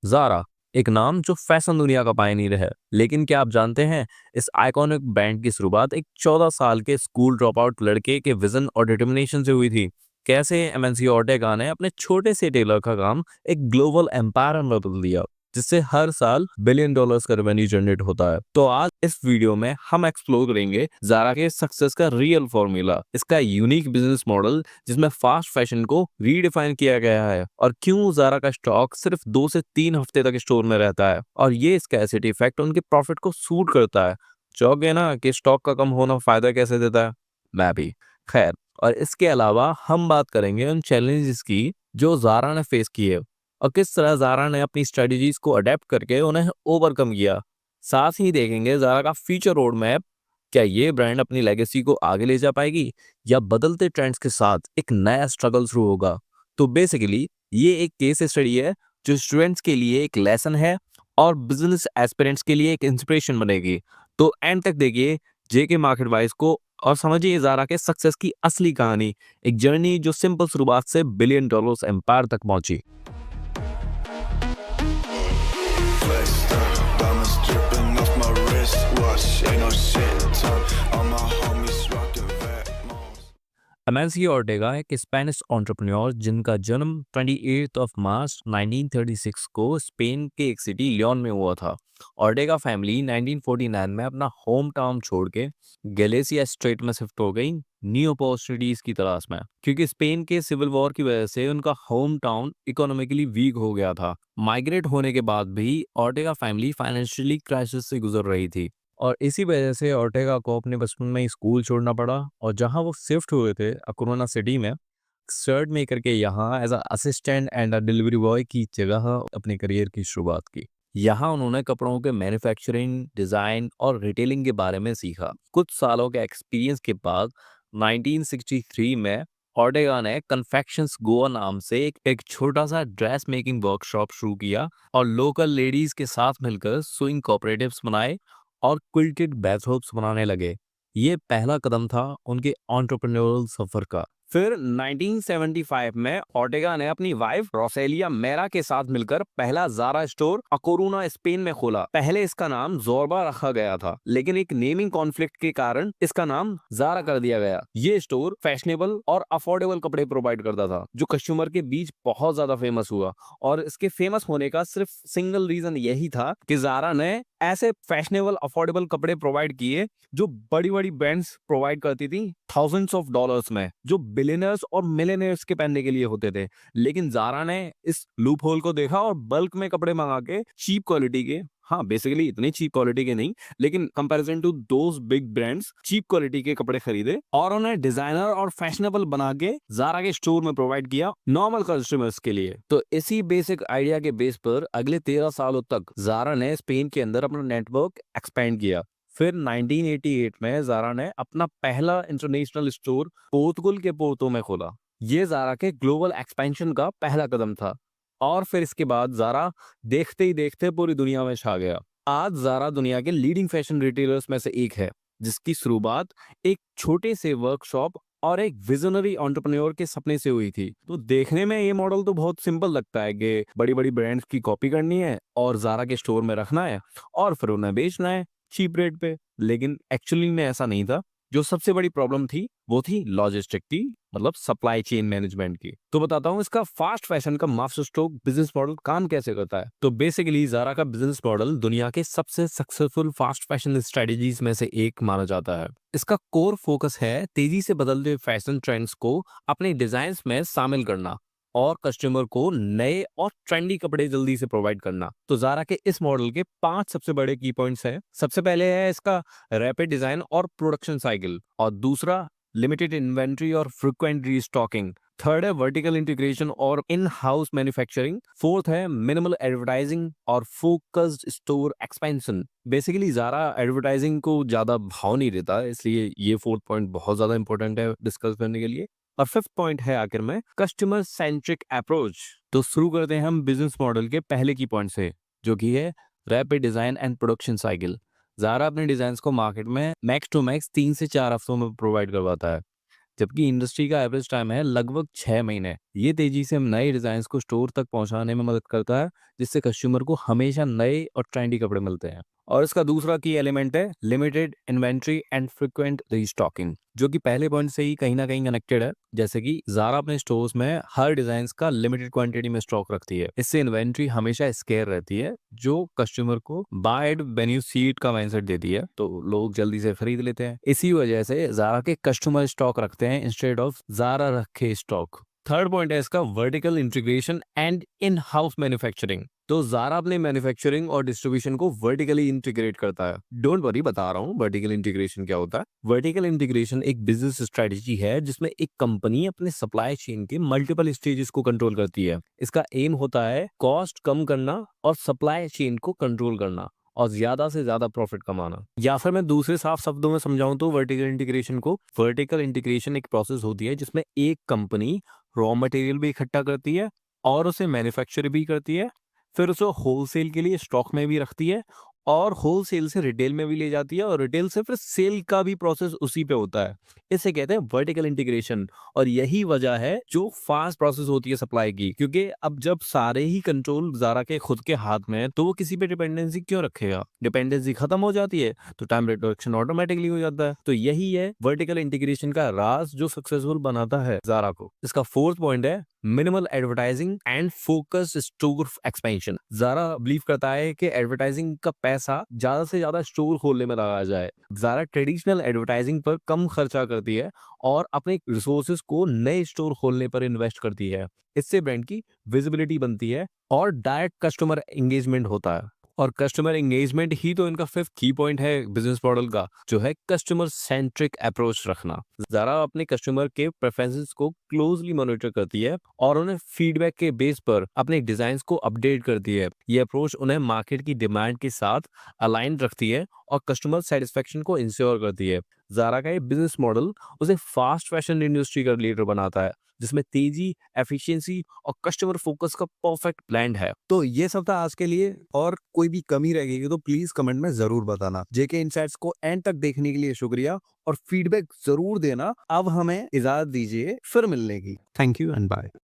ज़ारा एक नाम जो फैशन दुनिया का पायनियर है, लेकिन क्या आप जानते हैं इस आइकॉनिक ब्रांड की शुरुआत एक 14 साल के स्कूल ड्रॉप आउट लड़के के विजन और डिटर्मिनेशन से हुई थी। कैसे एमएनसी ऑर्टेगा ने अपने छोटे से टेलर का काम एक ग्लोबल एम्पायर में बदल दिया, जिससे हर साल बिलियन डॉलर्स का रेवेन्यू जनरेट होता है। तो आज इस वीडियो में हम एक्सप्लोर करेंगे ज़ारा के सक्सेस का रियल फॉर्मूला, इसका यूनिक बिजनेस मॉडल जिसमें फास्ट फैशन को रीडिफाइन किया गया है, और क्यों ज़ारा का स्टॉक सिर्फ 2 से 3 हफ्ते तक स्टोर में रहता है, और ये स्कैरसिटी इफेक्ट उनके प्रॉफिट को सूट करता है। चौंक गए ना कि स्टॉक का कम होना फायदा कैसे देता है? मैं भी। खैर, और इसके अलावा हम बात करेंगे उन चैलेंजेस की जो ज़ारा ने फेस किए और किस तरह ज़ारा ने अपनी स्ट्रेटजीज को अडेप्ट करके उन्हें ओवरकम किया। साथ ही देखेंगे ज़ारा का फ्यूचर रोड मैप, क्या ये ब्रांड अपनी लेगेसी को आगे ले जा पाएगी या बदलते ट्रेंड्स के साथ एक नया स्ट्रगल शुरू होगा। तो बेसिकली ये एक केस स्टडी है जो स्टूडेंट्स के लिए एक लेसन है और बिजनेस एस्पिरेंट्स के लिए एक इंस्पिरेशन बनेगी। तो एंड तक देखिए जेके मार्केट वाइज को और समझिए ज़ारा के सक्सेस की असली कहानी, एक जर्नी जो सिंपल शुरुआत से बिलियन डॉलर्स एम्पायर तक पहुंची। Flexed up, diamonds dripping off my wristwatch. Ain't no shit talk. All my homies rockin' Vetements. Amancio Ortega एक स्पेनिश एंटरप्रेन्योर जिनका जन्म 28 मार्च 1936 को स्पेन के एक सिटी लियोन में हुआ था। ऑर्टेगा फैमिली 1949 में अपना होम टाउन छोड़ के गैलेसिया स्ट्रेट में शिफ्ट हो गई, न्यू अपॉर्चुनिटीज की तलाश में, क्योंकि स्पेन के सिविल वॉर की वजह से उनका होम टाउन इकोनॉमिकली वीक हो गया था। माइग्रेट होने के बाद भी ऑर्टेगा फैमिली फाइनेंशियली क्राइसिस से गुजर रही थी, और इसी वजह से ऑर्टेगा को अपने बचपन में ही स्कूल छोड़ना पड़ा, और जहां वो शिफ्ट हुए थे अकोरुना सिटी में शर्ट मेकर के यहाँ as assistant and delivery boy की जगह अपने करियर की शुरुआत की। यहाँ उन्होंने कपड़ों के मैन्युफैक्चरिंग, डिजाइन और रिटेलिंग के बारे में सीखा। कुछ सालों के एक्सपीरियंस के बाद 1963 में ऑर्टेगा ने कन्फेक्शंस गोवा नाम से एक छोटा सा ड्रेस मेकिंग वर्कशॉप शुरू किया और लोकल लेडीज के साथ मिलकर स्विंग कोऑपरेटिव्स बनाए और क्विल्टेड बैथरोब्स बनाने लगे। ये पहला कदम था उनके एंटरप्रेन्योरल सफर का। फिर 1975 में ऑर्टेगा ने अपनी वाइफ रोसेलिया मेरा के साथ मिलकर पहला ज़ारा स्टोर अकोरुना स्पेन में खोला। पहले इसका नाम जोरबा रखा गया था, लेकिन एक नेमिंग कॉन्फ्लिक्ट के कारण इसका नाम ज़ारा कर दिया गया। ये स्टोर फैशनेबल और अफोर्डेबल कपड़े प्रोवाइड करता था, जो कस्टमर के बीच बहुत ज्यादा फेमस हुआ। और इसके फेमस होने का सिर्फ सिंगल रीजन यही था कि ज़ारा ने ऐसे फैशनेबल अफोर्डेबल कपड़े प्रोवाइड किए जो बड़ी बड़ी ब्रांड्स प्रोवाइड करती थी थाउजेंड्स ऑफ डॉलर्स में, जो बिलियनर्स और मिलियनर्स के पहनने के लिए होते थे। लेकिन ज़ारा ने इस लूप होल को देखा और बल्क में कपड़े मंगा के चीप क्वालिटी के, हाँ बेसिकली इतनी चीप क्वालिटी के नहीं, लेकिन comparison to those big brands cheap quality के कपड़े खरीदे और उन्हें डिजाइनर और फैशनेबल बना के ज़ारा के स्टोर में प्रोवाइड किया नॉर्मल कस्टमर्स के लिए। तो इसी बेसिक आइडिया के बेस पर अगले 13 सालों तक ज़ारा ने स्पेन के अंदर अपना नेटवर्क एक्सपेंड किया। फिर 1988 में ज़ारा ने अपना पहला इंटरनेशनल स्टोर पोर्तुगल के पोर्तो में खोला। ये ज़ारा के ग्लोबल एक्सपेंशन का पहला कदम था, और फिर इसके बाद ज़ारा देखते ही देखते पूरी दुनिया में छा गया। आज ज़ारा दुनिया के लीडिंग फैशन रिटेलर्स में से एक है, जिसकी शुरुआत एक छोटे से वर्कशॉप और एक विजनरी एंटरप्रेन्योर के सपने से हुई थी। तो देखने में ये मॉडल तो बहुत सिंपल लगता है कि बड़ी बड़ी ब्रांड्स की कॉपी करनी है और ज़ारा के स्टोर में रखना है और फिर उन्हें बेचना है चीप रेट पे, लेकिन एक्चुअली में ऐसा नहीं था। जो सबसे बड़ी प्रॉब्लम थी वो थी लॉजिस्टिक की, मतलब सप्लाई चेन मैनेजमेंट की। तो बताता हूँ इसका फास्ट फैशन का मास्टर स्ट्रोक बिजनेस मॉडल काम कैसे करता है। तो बेसिकली ज़ारा का बिजनेस मॉडल दुनिया के सबसे सक्सेसफुल फास्ट फैशन स्ट्रेटजीज में से एक माना जाता है। इसका कोर फोकस है तेजी से बदलते फैशन ट्रेंड्स को अपने डिजाइन में शामिल करना और कस्टमर को नए और ट्रेंडी कपड़े जल्दी से प्रोवाइड करना। तो ज़ारा के इस मॉडल के 5 सबसे बड़े की पॉइंट्स हैं। सबसे पहले है इसका रैपिड डिजाइन और प्रोडक्शन साइकिल, और दूसरा लिमिटेड इन्वेंट्री और फ्रिक्वेंट रीस्टॉकिंग। थर्ड है वर्टिकल इंटीग्रेशन और इन हाउस मैन्युफैक्चरिंग। फोर्थ है मिनिमल एडवर्टाइजिंग और focused store expansion. Basically Zara advertising को ज्यादा भाव नहीं देता, इसलिए ये फोर्थ पॉइंट बहुत ज्यादा इंपॉर्टेंट है डिस्कस करने के लिए। और फिफ्थ पॉइंट है आखिर में कस्टमर सेंट्रिक अप्रोच। तो शुरू करते हैं हम बिजनेस मॉडल के पहले की पॉइंट से, जो कि है rapid design and production cycle. Zara अपने डिजाइन को मार्केट में मैक्स टू मैक्स 3 से 4 हफ्तों में प्रोवाइड करवाता है। जबकि इंडस्ट्री का एवरेज टाइम है लगभग 6 महीने। ये तेजी से नए डिजाइन को स्टोर तक पहुंचाने में मदद करता है, जिससे कस्टमर को हमेशा नए और ट्रेंडी कपड़े मिलते हैं। और इसका दूसरा की एलिमेंट है limited inventory and frequent restocking, जो कि पहले पॉइंट से ही कहीं ना कहीं कनेक्टेड है। जैसे कि ज़ारा अपने स्टोर्स में हर डिजाइन का लिमिटेड क्वांटिटी में स्टॉक रखती है। इससे इन्वेंट्री हमेशा स्केयर रहती है, जो कस्टमर को बाय वेन्यू सीट का माइंडसेट देती है, तो लोग जल्दी से खरीद लेते हैं। इसी वजह से ज़ारा के कस्टमर स्टॉक रखते हैं इंस्टेड ऑफ ज़ारा रखे स्टॉक। थर्ड पॉइंट है इसका vertical integration and in house manufacturing. तो ज़ारा अपने मैन्युफैक्चरिंग और डिस्ट्रीब्यूशन को वर्टिकली इंटीग्रेट करता है। डोंट वरी, बता रहा हूँ वर्टिकल इंटीग्रेशन क्या होता है। वर्टिकल इंटीग्रेशन एक बिजनेस स्ट्रेटजी है जिसमें एक कंपनी अपने सप्लाई चेन के मल्टीपल स्टेजेस को कंट्रोल करती है। इसका एम होता है कॉस्ट कम करना और सप्लाई चेन को कंट्रोल करना और ज्यादा से ज्यादा प्रॉफिट कमाना। या फिर मैं दूसरे साफ शब्दों में समझाऊं तो वर्टिकल इंटीग्रेशन एक प्रोसेस होती है जिसमें एक कंपनी रॉ मटेरियल भी इकट्ठा करती है और उसे मैन्युफैक्चर भी करती है, फिर उसे होलसेल के लिए स्टॉक में भी रखती है और होलसेल से रिटेल में भी ले जाती है और रिटेल से फिर सेल का भी प्रोसेस उसी पे होता है। इसे कहते हैं वर्टिकल इंटीग्रेशन। और यही वजह है जो फास्ट प्रोसेस होती है सप्लाई की, क्योंकि अब जब सारे ही कंट्रोल ज़ारा के खुद के हाथ में है तो वो किसी पे डिपेंडेंसी क्यों रखेगा। डिपेंडेंसी खत्म हो जाती है तो टाइम रिडक्शन ऑटोमेटिकली हो जाता है। तो यही है वर्टिकल इंटीग्रेशन का राज जो सक्सेसफुल बनाता है ज़ारा को। इसका फोर्थ पॉइंट है minimal advertising and focus store expansion. Zara believe करता है कि एडवर्टाइजिंग का पैसा ज्यादा से ज्यादा स्टोर खोलने में लगाया जाए। ज़ारा ट्रेडिशनल एडवर्टाइजिंग पर कम खर्चा करती है और अपने रिसोर्सेज को नए स्टोर खोलने पर इन्वेस्ट करती है। इससे ब्रांड की विजिबिलिटी बनती है और डायरेक्ट कस्टमर एंगेजमेंट होता है। और कस्टमर एंगेजमेंट ही तो इनका फिफ्थ की पॉइंट है बिजनेस मॉडल का, जो है कस्टमर सेंट्रिक अप्रोच रखना। ज़ारा अपने कस्टमर के प्रेफरेंसेस को क्लोजली मॉनिटर करती है और उन्हें फीडबैक के बेस पर अपने डिजाइन को अपडेट करती है। ये अप्रोच उन्हें मार्केट की डिमांड के साथ अलाइन रखती है और कस्टमर सेटिस्फेक्शन को इंश्योर करती है। ज़ारा का ये बिजनेस मॉडल उसे फास्ट फैशन इंडस्ट्री का लीडर बनाता है, जिसमें तेजी, एफिशिएंसी और कस्टमर फोकस का परफेक्ट ब्लेंड है। तो ये सब था आज के लिए, और कोई भी कमी रह गई तो प्लीज कमेंट में जरूर बताना। जेके इनसाइट्स को एंड तक देखने के लिए शुक्रिया और फीडबैक जरूर देना। अब हमें इजाजत दीजिए, फिर मिलने की। Thank you and bye.